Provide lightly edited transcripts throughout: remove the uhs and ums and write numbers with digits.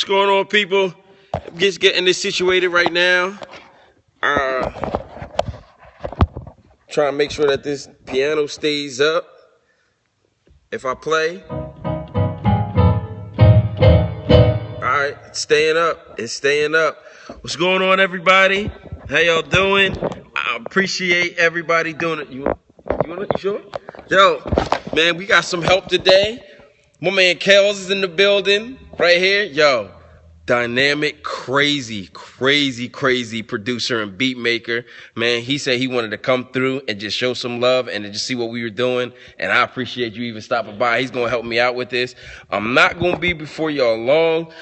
What's going on, people? Just getting this situated right now. Trying to make sure that this piano stays up. If I play. Alright, it's staying up. It's staying up. What's going on, everybody? How y'all doing? I appreciate everybody doing it. You sure? Yo, man, we got some help today. My man Kels is in the building right here. Yo, dynamic, crazy producer and beat maker. Man, he said he wanted to come through and just show some love and to just see what we were doing. And I appreciate you even stopping by. He's going to help me out with this. I'm not going to be before y'all long.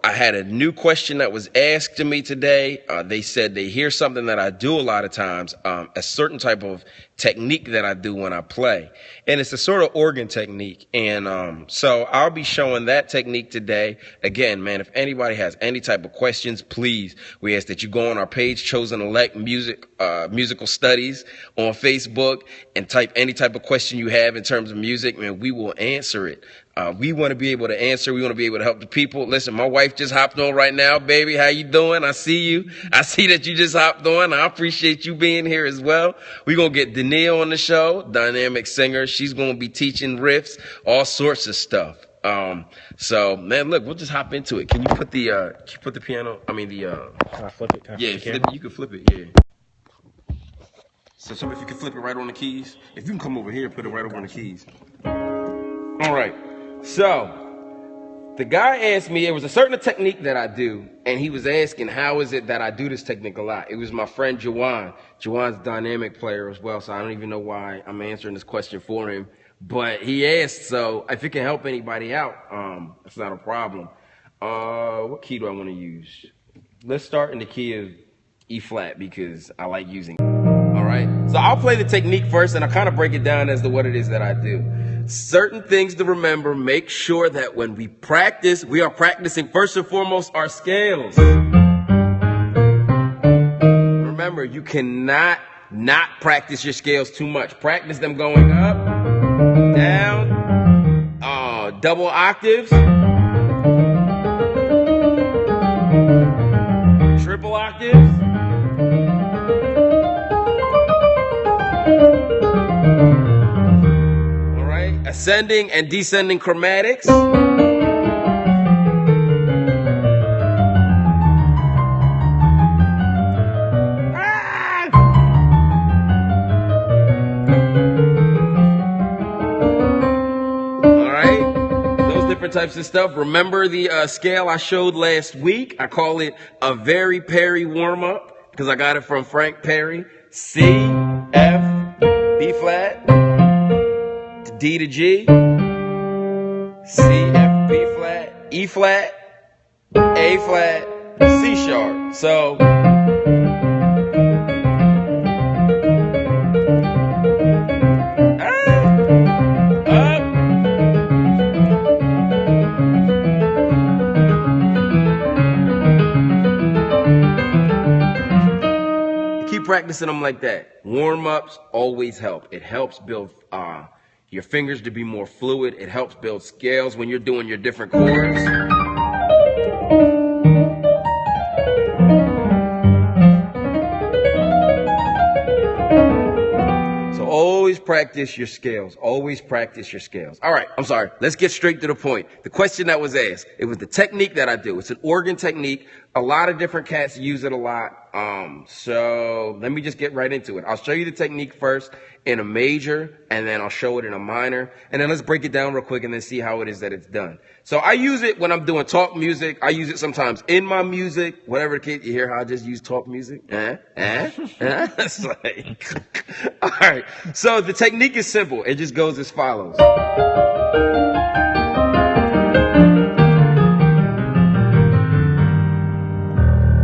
I had a new question that was asked to me today. They said they hear something that I do a lot of times, a certain type of technique that I do when I play. And it's a sort of organ technique. And so I'll be showing that technique today. Again, man, if anybody has any type of questions, please, we ask that you go on our page, Chosen Elect Musical Studies on Facebook, and type any type of question you have in terms of music, and we will answer it. We want to be able to answer. We want to be able to help the people. Listen, my wife just hopped on right now. Baby, how you doing? I see you. I see that you just hopped on. I appreciate you being here as well. We're going to get Danielle on the show, dynamic singer. She's going to be teaching riffs, all sorts of stuff. So, man, look, we'll just hop into it. Can you put the piano, Can I flip it? You can flip it, yeah. So, if you can flip it right on the keys. If you can come over here and put it right over on the keys. All right. So, the guy asked me, it was a certain technique that I do, and he was asking, how is it that I do this technique a lot? It was my friend Jawan. Jawan's a dynamic player as well, so I don't even know why I'm answering this question for him. But he asked, so if it can help anybody out, it's not a problem. What key do I want to use? Let's start in the key of E flat because I like using it. All right. So I'll play the technique first, and I'll kind of break it down as to what it is that I do. Certain things to remember. Make sure that when we practice, we are practicing first and foremost our scales. Remember, you cannot not practice your scales too much. Practice them going up, down, double octaves, triple octaves. Ascending and descending chromatics. All right, those different types of stuff. Remember the scale I showed last week? I call it a very Perry warm-up because I got it from Frank Perry. C, F, B flat, D to G, C, F, B flat, E flat, A flat, C sharp. So, up. Keep practicing them like that. Warm-ups always help. It helps build your fingers to be more fluid. It helps build scales when you're doing your different chords. So always practice your scales. Always practice your scales. All right, I'm sorry. Let's get straight to the point. The question that was asked, it was the technique that I do. It's an organ technique. A lot of different cats use it a lot. So let me just get right into it. I'll show you the technique first in a major, and then I'll show it in a minor, and then let's break it down real quick and then see how it is that it's done. So I use it when I'm doing talk music. I use it sometimes in my music, whatever the case. You hear how I just use talk music? It's like, all right. So the technique is simple. It just goes as follows.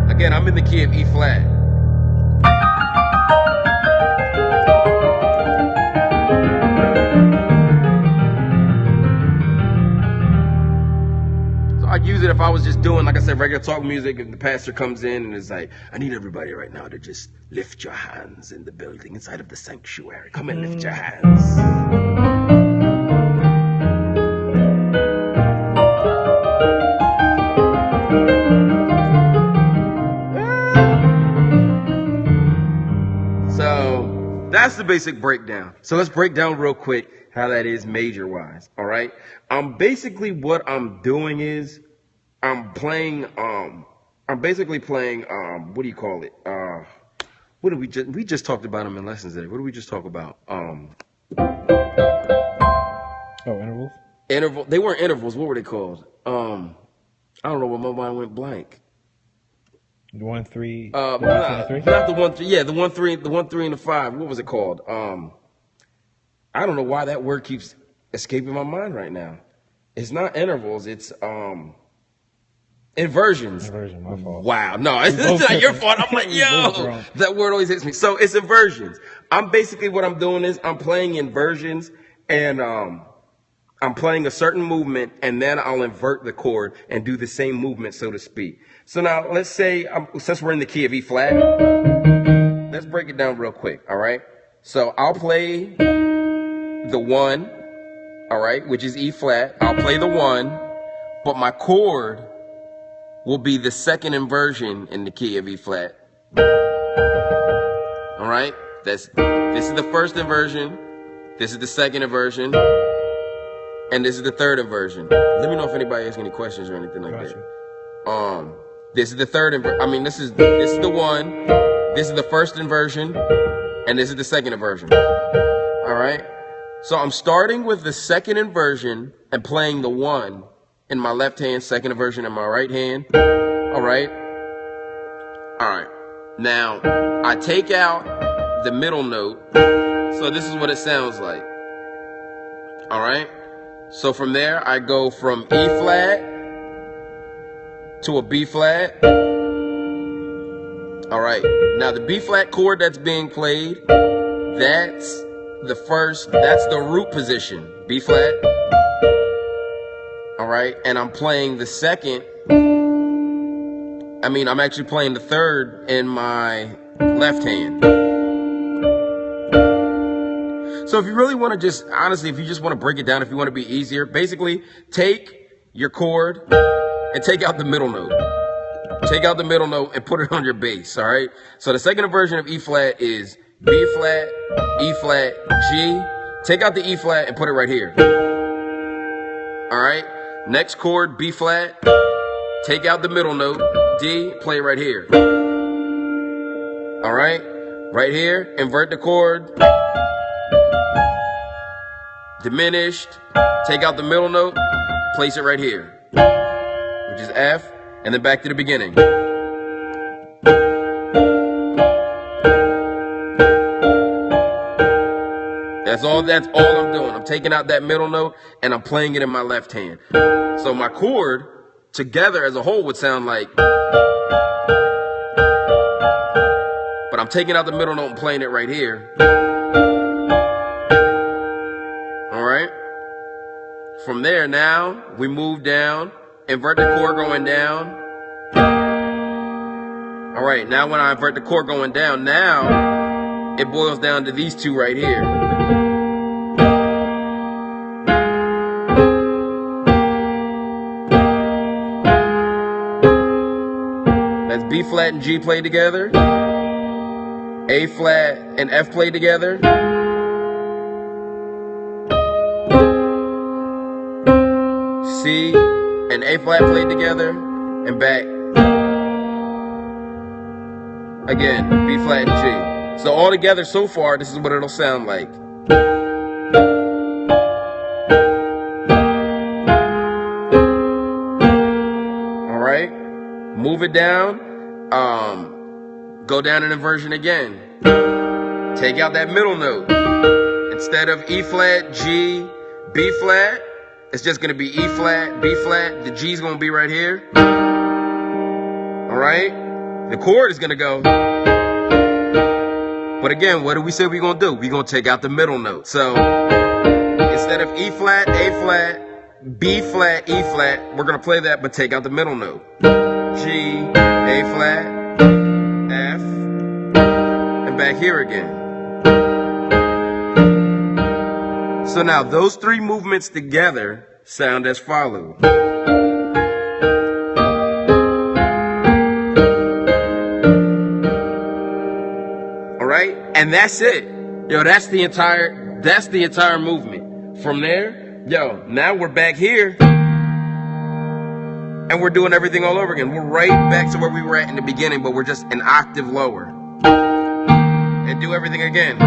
Again, I'm in the key of E flat. So I'd use it if I was just doing, like I said, regular talk music. If the pastor comes in and is like, I need everybody right now to just lift your hands in the building, inside of the sanctuary. Come and lift your hands. basic breakdown. So let's break down real quick how that is major wise. All right. Basically what I'm doing is I'm basically playing, what do you call it? What did we just talked about them in lessons today. What did we just talk about? Intervals? They weren't intervals. What were they called? I don't know, what my mind went blank. The 1, 3. Not the 1, 3. Yeah, the 1, 3, the 1, 3, and the 5. What was it called? I don't know why that word keeps escaping my mind right now. It's not intervals. It's inversions. Inversion, my fault. Wow, no, it's not your fault. I'm like, yo, that word always hits me. So it's inversions. Basically what I'm doing is I'm playing inversions, and I'm playing a certain movement, and then I'll invert the chord and do the same movement, so to speak. So now let's say, since we're in the key of E flat, let's break it down real quick. All right. So I'll play the 1, all right, which is E flat. I'll play the 1, but my chord will be the second inversion in the key of E flat. All right. This is the first inversion. This is the second inversion. And this is the third inversion. Let me know if anybody has any questions or anything like that. This is the third inversion. This is the 1. This is the first inversion, and this is the second inversion. All right. So I'm starting with the second inversion and playing the 1 in my left hand, second inversion in my right hand. All right. All right. Now I take out the middle note. So this is what it sounds like. All right. So from there, I go from E flat to a B flat. All right. Now the B flat chord that's being played, that's the root position, B flat. All right. And I'm playing the second. I'm actually playing the third in my left hand. So if you really want to if you just want to break it down, if you want to be easier, basically take your chord and take out the middle note. Take out the middle note and put it on your bass, all right? So the second inversion of E flat is B flat, E flat, G. Take out the E flat and put it right here. All right? Next chord, B flat. Take out the middle note, D, play it right here. All right? Right here, invert the chord. Diminished, take out the middle note, place it right here, which is F, and then back to the beginning. That's all I'm doing. I'm taking out that middle note and I'm playing it in my left hand. So my chord together as a whole would sound like, but I'm taking out the middle note and playing it right here. From there, now we move down, invert the chord going down. All right, now when I invert the chord going down, now it boils down to these two right here. That's B flat and G played together, A flat and F played together. C and A flat played together, and back again, B flat and G. So all together so far, this is what it'll sound like. All right, move it down, go down an inversion again. Take out that middle note. Instead of E flat, G, B flat, it's just going to be E flat, B flat. The G's going to be right here. All right. The chord is going to go. But again, what do we say we're going to do? We're going to take out the middle note. So instead of E flat, A flat, B flat, E flat, we're going to play that, but take out the middle note. G, A flat, F, and back here again. So now those three movements together sound as follows. All right, and that's it. Yo, that's the entire movement. From there, yo, now we're back here. And we're doing everything all over again. We're right back to where we were at in the beginning, but we're just an octave lower. And do everything again.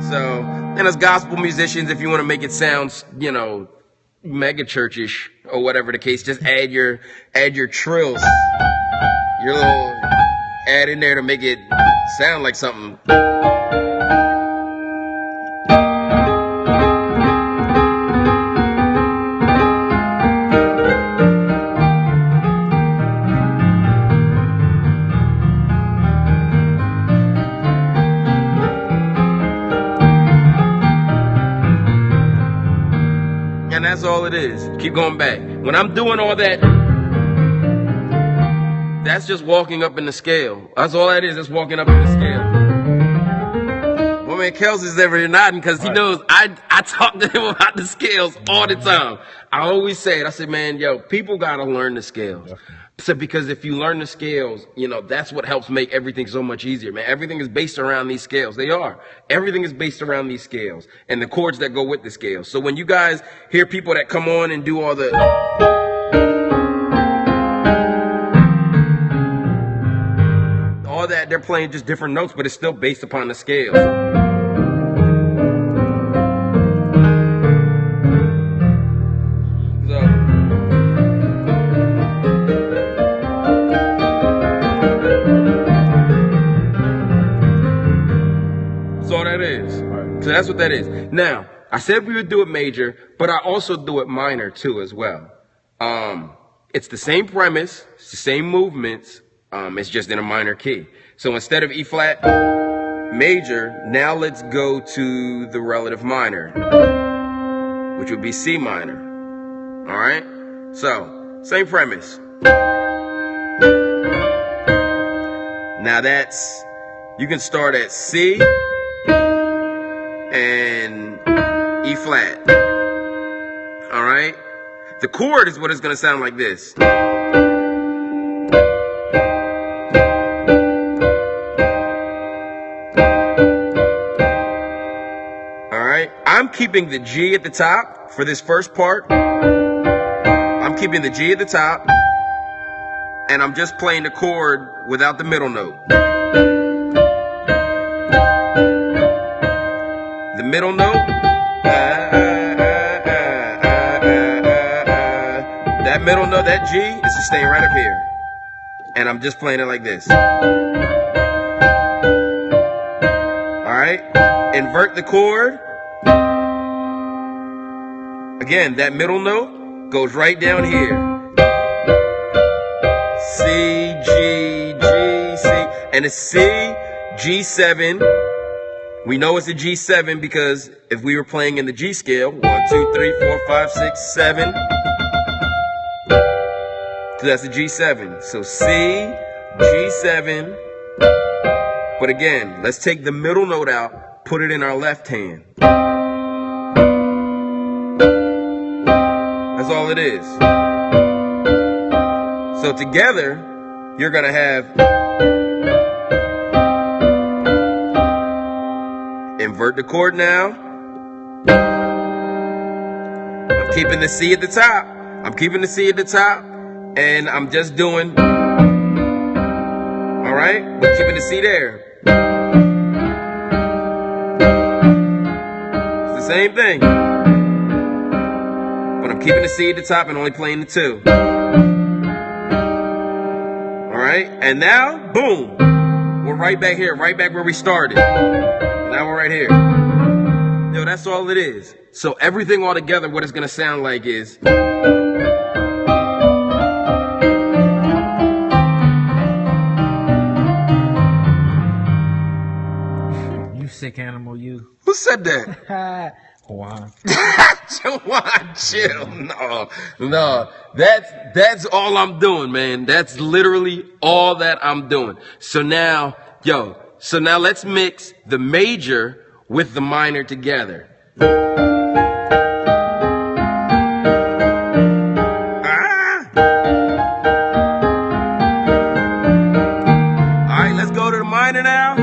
So, and as gospel musicians, if you want to make it sound, you know, mega churchish or whatever the case, just add your trills, your little add in there to make it sound like something. And that's all it is. Keep going back. When I'm doing all that, that's just walking up in the scale. That's all that is. That's walking up in the scale. My man Kels is over here nodding because he knows I talk to him about the scales all the time. I always say it. I say, man, yo, people got to learn the scales. So because if you learn the scales, you know, that's what helps make everything so much easier, man. Everything is based around these scales. They are. Everything is based around these scales and the chords that go with the scales. So when you guys hear people that come on and do all the all that, they're playing just different notes, but it's still based upon the scales. So that's what that is. Now, I said we would do it major, but I also do it minor too as well. It's the same premise, it's the same movements, it's just in a minor key. So instead of E flat major, now let's go to the relative minor, which would be C minor. All right? So, same premise. Now that's, you can start at C and E flat. All right? The chord is what it's going to sound like this. All right? I'm keeping the G at the top for this first part. I'm keeping the G at the top. And I'm just playing the chord without the middle note. The middle note, that middle note, that G, is just staying right up here. And I'm just playing it like this. Alright, invert the chord. Again, that middle note goes right down here. C, G, G, C, and it's C, G7. We know it's a G7 because if we were playing in the G scale, 1, 2, 3, 4, 5, 6, 7. So that's a G7. So C, G7. But again, let's take the middle note out, put it in our left hand. That's all it is. So together, you're going to have invert the chord now. I'm keeping the C at the top. I'm keeping the C at the top. And I'm just doing. Alright? We're keeping the C there. It's the same thing. But I'm keeping the C at the top and only playing the 2. Alright? And now, boom. We're right back here. Right back where we started. Now we're right here. Yo, that's all it is. So everything all together, what it's going to sound like is. You sick animal, you. Who said that? Juan. Juan, chill. No. That's all I'm doing, man. That's literally all that I'm doing. So now, so now let's mix the major with the minor together. All right, let's go to the minor now.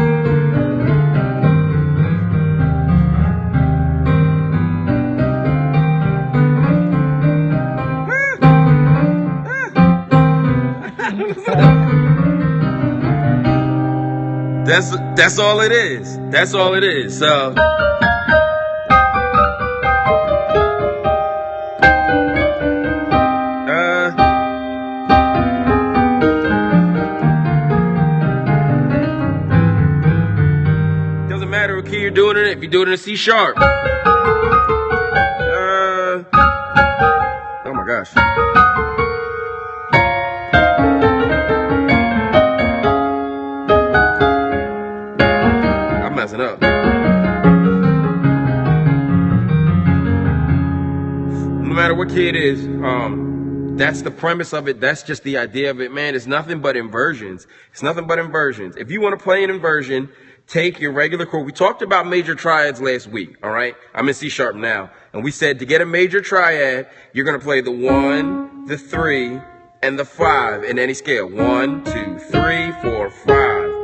That's all it is. That's all it is. So doesn't matter what key you're doing it in. If you do it in a C sharp. Oh my gosh. I'm messing up. No matter what key it is, that's the premise of it. That's just the idea of it, man. It's nothing but inversions. It's nothing but inversions. If you want to play an inversion, take your regular chord. We talked about major triads last week, all right? I'm in C sharp now. And we said to get a major triad, you're going to play the 1, the 3, and the 5 in any scale. 1, 2, 3, 4, 5.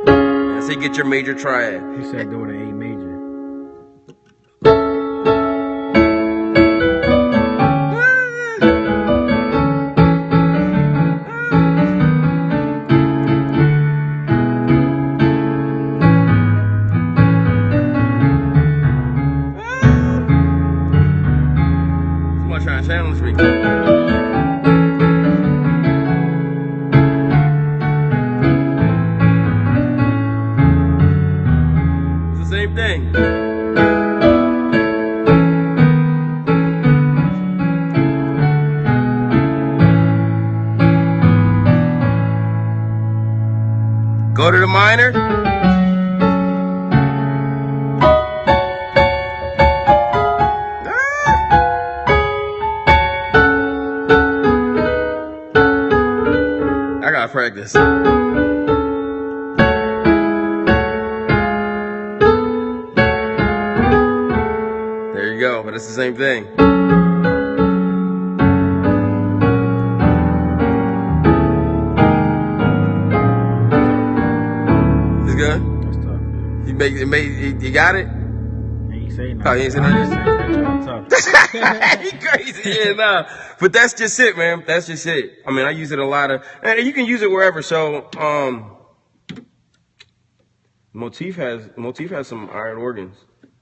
That's how you get your major triad. You said do it in A major. Trying to challenge me. It's the same thing. Go to the minor. Practice. There you go, but it's the same thing. It's good? That's tough. You got it? Ain't say nothing. Oh, you ain't say nothing? He crazy, yeah, nah. But that's just it, man. That's just it. I mean, I use it a lot of, and you can use it wherever. So, Motif has some iron organs.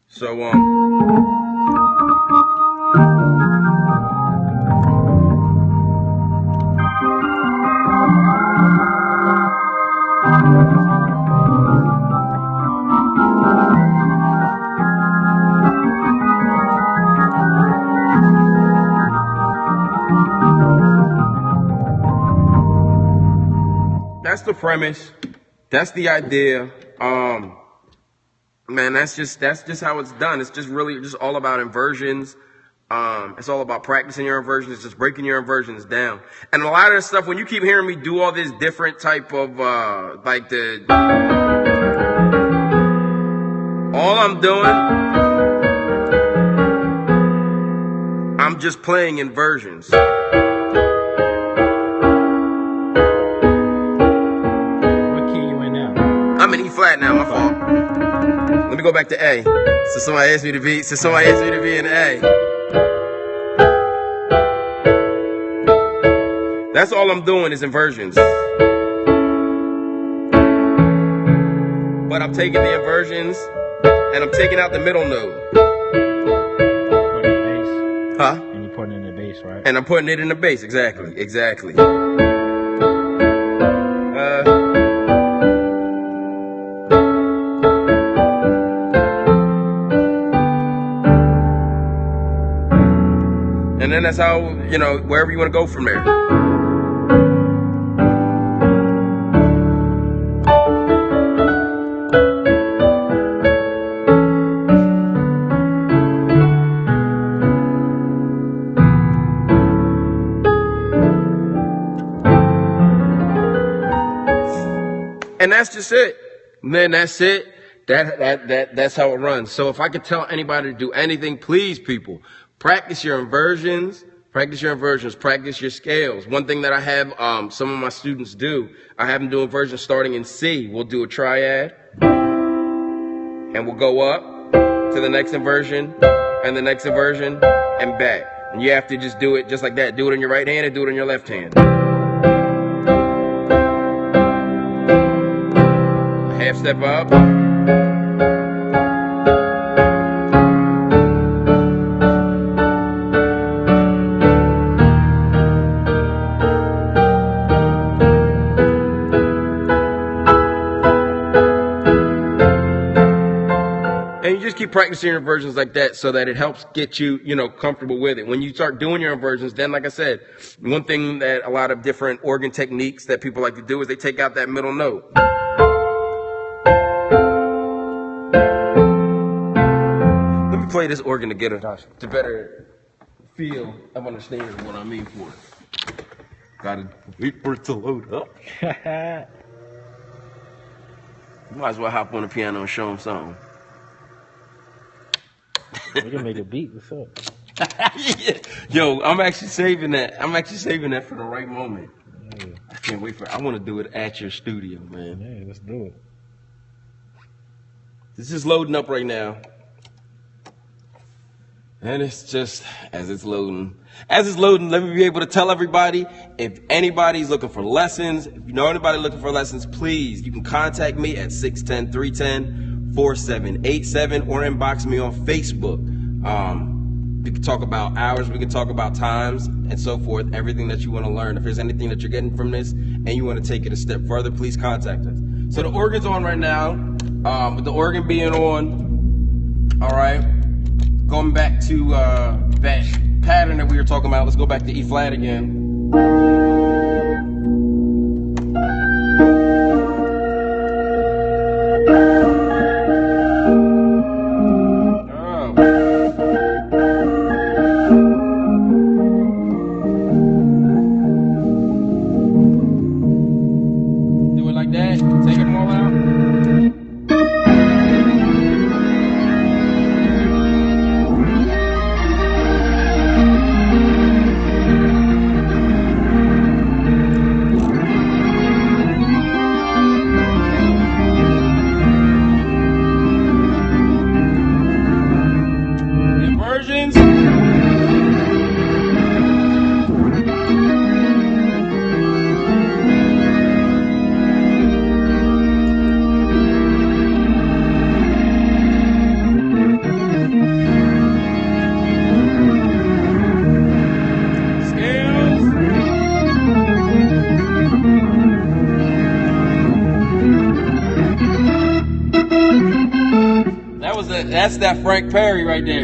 So, that's the premise. That's the idea. Man, that's just how it's done. It's just really just all about inversions. It's all about practicing your inversions, just breaking your inversions down. And a lot of the stuff, when you keep hearing me do all this different type of all I'm doing, I'm just playing inversions. I'm in E flat now, my fault. Let me go back to A. So somebody asked me to be in A. That's all I'm doing is inversions. But I'm taking the inversions and I'm taking out the middle node. Put in the bass. Huh? And you're putting it in the bass, right? And I'm putting it in the bass, exactly. And then that's how, wherever you want to go from there. And that's just it. And then that's it. That's how it runs. So if I could tell anybody to do anything, please, people, practice your inversions, practice your scales. One thing that I have some of my students do, I have them do inversions starting in C. We'll do a triad, and we'll go up to the next inversion, and the next inversion, and back. And you have to just do it just like that. Do it in your right hand and do it in your left hand. Half step up. And you just keep practicing your inversions like that so that it helps get you, comfortable with it. When you start doing your inversions, then like I said, one thing that a lot of different organ techniques that people like to do is they take out that middle note. Let me play this organ to get to better feel of understanding what I mean for it. Gotta wait for it to load up. Might as well hop on the piano and show them something. We can make a beat. What's up? Yeah. Yo, I'm actually saving that. For the right moment. Yeah. I can't wait for it. I want to do it at your studio, man. Yeah, let's do it. This is loading up right now. And it's just, as it's loading, let me be able to tell everybody, if anybody's looking for lessons, if you know anybody looking for lessons, please, you can contact me at 610-310-4787 or inbox me on Facebook. We can talk about hours, we can talk about times, and so forth, everything that you want to learn. If there's anything that you're getting from this and you want to take it a step further, please contact us. So the organ's on right now, with the organ being on, all right. Going back to that pattern that we were talking about, let's go back to E flat again. Do it like that, take it all out. That's that Frank Perry right there.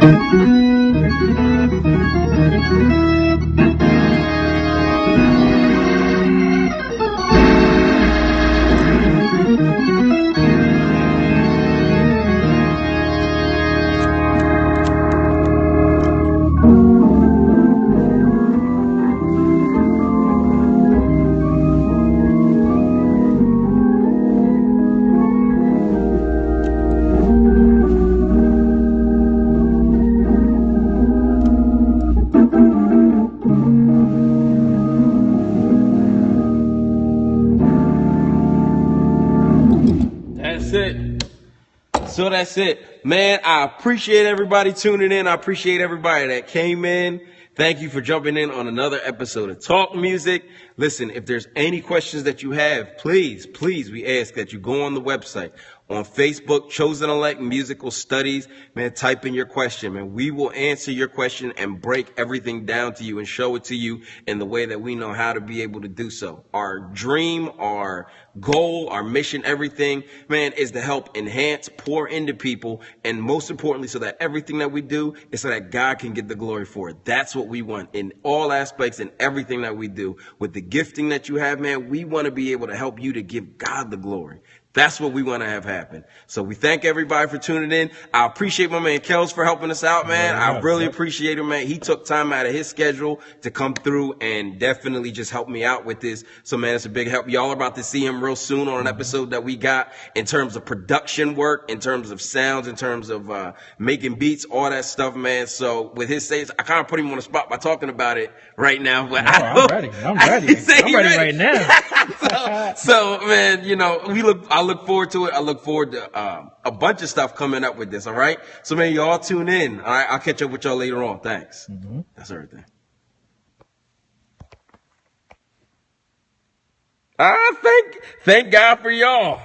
So that's it. Man, I appreciate everybody tuning in. I appreciate everybody that came in. Thank you for jumping in on another episode of Talk Music. Listen, if there's any questions that you have, please, we ask that you go on the website. On Facebook, Chosen Elect Musical Studies, man, type in your question, man. We will answer your question and break everything down to you and show it to you in the way that we know how to be able to do so. Our dream, our goal, our mission, everything, man, is to help enhance, pour into people, and most importantly, so that everything that we do is so that God can get the glory for it. That's what we want in all aspects and everything that we do. With the gifting that you have, man, we want to be able to help you to give God the glory. That's what we want to have happen. So we thank everybody for tuning in. I appreciate my man Kels for helping us out, man. I really appreciate him, man. He took time out of his schedule to come through and definitely just help me out with this. So, man, it's a big help. Y'all are about to see him real soon on an episode that we got in terms of production work, in terms of sounds, in terms of making beats, all that stuff, man. So with his saves, I kind of put him on the spot by talking about it right now. But I'm ready. I'm ready right now. so, man, you know, I look forward to it. I look forward to a bunch of stuff coming up with this, all right? So, man, y'all tune in. All right, I'll catch up with y'all later on. Thanks. That's everything. Thank God for y'all.